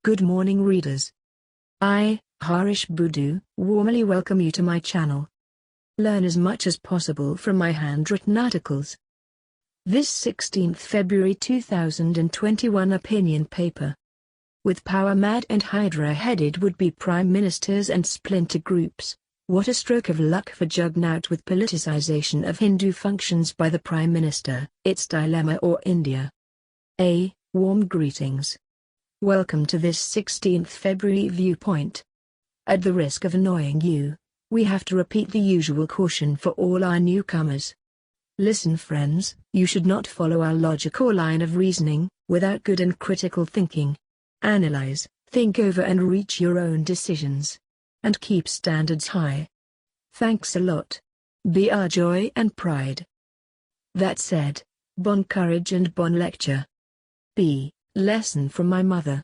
Good morning readers. I, Harish Budu, warmly welcome you to my channel. Learn as much as possible from my handwritten articles. This 16th February 2021 opinion paper. With power-mad and hydra-headed would-be prime ministers and splinter groups, what a stroke of luck for Juggernaut with politicization of Hindu functions by the Prime Minister, its dilemma or India. A. Warm greetings. Welcome to this 16th February viewpoint. At the risk of annoying you, we have to repeat the usual caution for all our newcomers. Listen friends, you should not follow our logic or line of reasoning, without good and critical thinking. Analyze, think over and reach your own decisions. And keep standards high. Thanks a lot. Be our joy and pride. That said, bon courage and bon lecture. B. Lesson from my mother.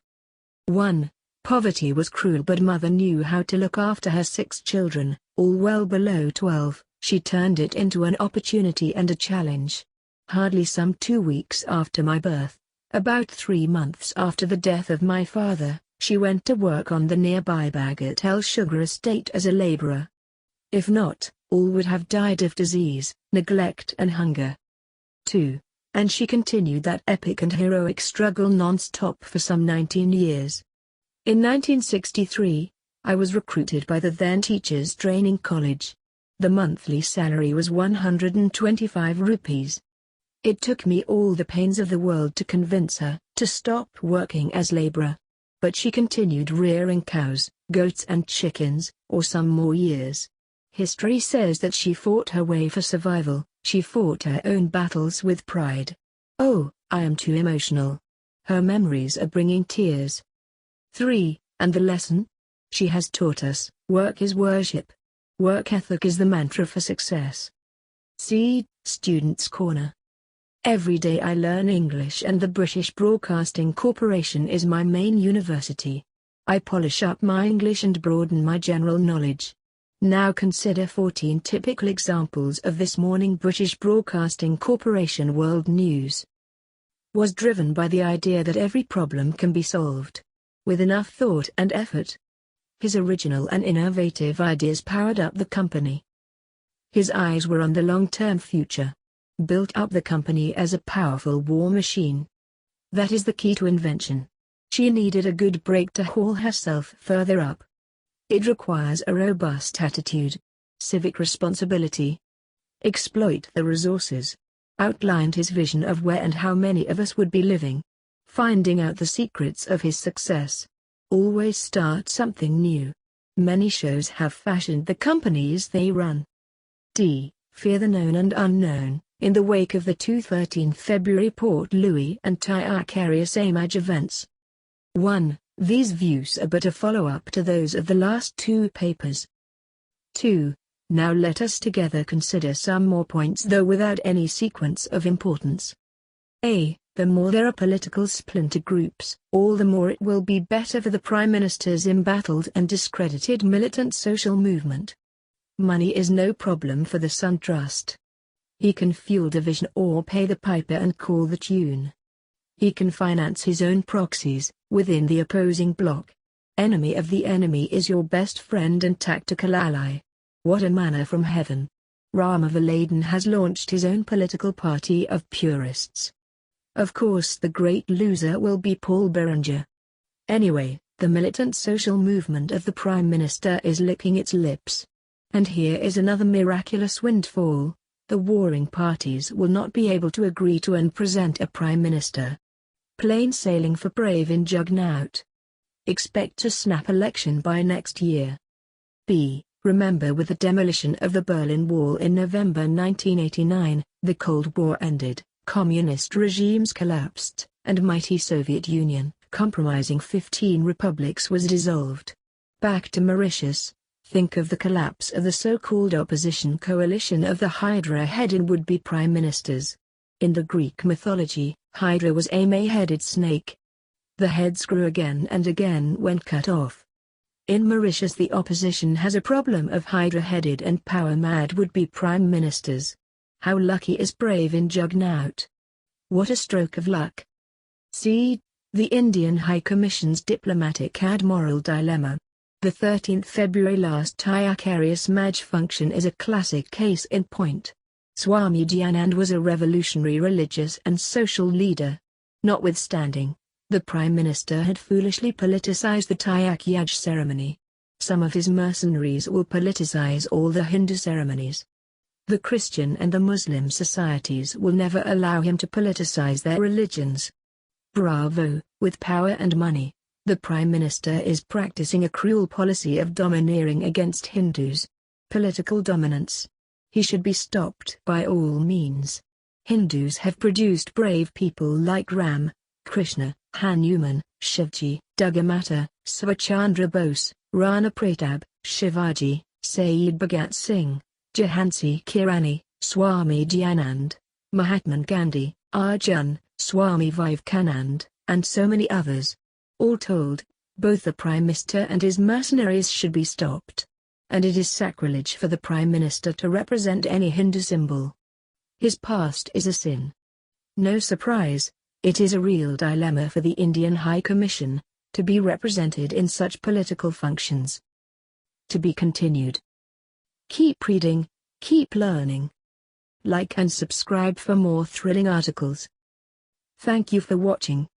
1. Poverty was cruel, but mother knew how to look after her 6 children, all well below 12. She turned it into an opportunity and a challenge. Hardly some 2 weeks after my birth, about 3 months after the death of my father, she went to work on the nearby Bagatelle sugar estate as a laborer. If not, all would have died of disease, neglect and hunger. 2. And she continued that epic and heroic struggle non-stop for some 19 years. In 1963, I was recruited by the then Teachers Training College. The monthly salary was 125 rupees. It took me all the pains of the world to convince her to stop working as laborer. But she continued rearing cows, goats and chickens, or some more years. History says that she fought her way for survival. She fought her own battles with pride. Oh, I am too emotional. Her memories are bringing tears. 3. And the lesson? She has taught us, work is worship. Work ethic is the mantra for success. C. Students' Corner. Every day I learn English and the British Broadcasting Corporation is my main university. I polish up my English and broaden my general knowledge. Now consider 14 typical examples of this morning. British Broadcasting Corporation World News was driven by the idea that every problem can be solved with enough thought and effort. His original and innovative ideas powered up the company. His eyes were on the long-term future. Built up the company as a powerful war machine. That is the key to invention. She needed a good break to haul herself further up. It requires a robust attitude, civic responsibility. Exploit the resources. Outlined his vision of where and how many of us would be living. Finding out the secrets of his success. Always start something new. Many shows have fashioned the companies they run. D. Fear the known and unknown. In the wake of the 2/13 February Port Louis and Tyakarya Samaj events. 1. These views are but a follow-up to those of the last 2 papers. 2. Now let us together consider some more points, though without any sequence of importance. A. The more there are political splinter groups, all the more it will be better for the Prime Minister's embattled and discredited militant social movement. Money is no problem for the Sun Trust. He can fuel division or pay the piper and call the tune. He can finance his own proxies, within the opposing bloc. Enemy of the enemy is your best friend and tactical ally. What a manna from heaven. Rama Valaden has launched his own political party of purists. Of course the great loser will be Paul Berenger. Anyway, the militant social movement of the Prime Minister is licking its lips. And here is another miraculous windfall. The warring parties will not be able to agree to and present a Prime Minister. Plain sailing for brave in Juggernaut. Expect to snap election by next year. B. Remember, with the demolition of the Berlin Wall in November 1989, the Cold War ended, communist regimes collapsed, and mighty Soviet Union, comprising 15 republics, was dissolved. Back to Mauritius. Think of the collapse of the so-called opposition coalition of the hydra-headed would-be prime ministers. In the Greek mythology, Hydra was a may-headed snake. The heads grew again and again when cut off. In Mauritius the opposition has a problem of hydra-headed and power-mad would-be prime ministers. How lucky is brave in Juggernaut. What a stroke of luck. See, The Indian High Commission's diplomatic and moral dilemma. The 13th February last Tyakarius Maj function is a classic case in point. Swami Dyanand was a revolutionary religious and social leader. Notwithstanding, the Prime Minister had foolishly politicized the Tyak Yaj ceremony. Some of his mercenaries will politicize all the Hindu ceremonies. The Christian and the Muslim societies will never allow him to politicize their religions. Bravo, with power and money, the Prime Minister is practicing a cruel policy of domineering against Hindus. Political dominance. He should be stopped by all means. Hindus have produced brave people like Ram, Krishna, Hanuman, Shivji, Dugamata, Subhashchandra Bose, Rana Pratap, Shivaji, Sayed Bhagat Singh, Jhansi Ki Rani, Swami Dyanand, Mahatma Gandhi, Arjun, Swami Vivekanand, and so many others. All told, both the Prime Minister and his mercenaries should be stopped. And it is sacrilege for the Prime Minister to represent any Hindu symbol. His past is a sin. No surprise, it is a real dilemma for the Indian High Commission, to be represented in such political functions. To be continued. Keep reading, keep learning. Like and subscribe for more thrilling articles. Thank you for watching.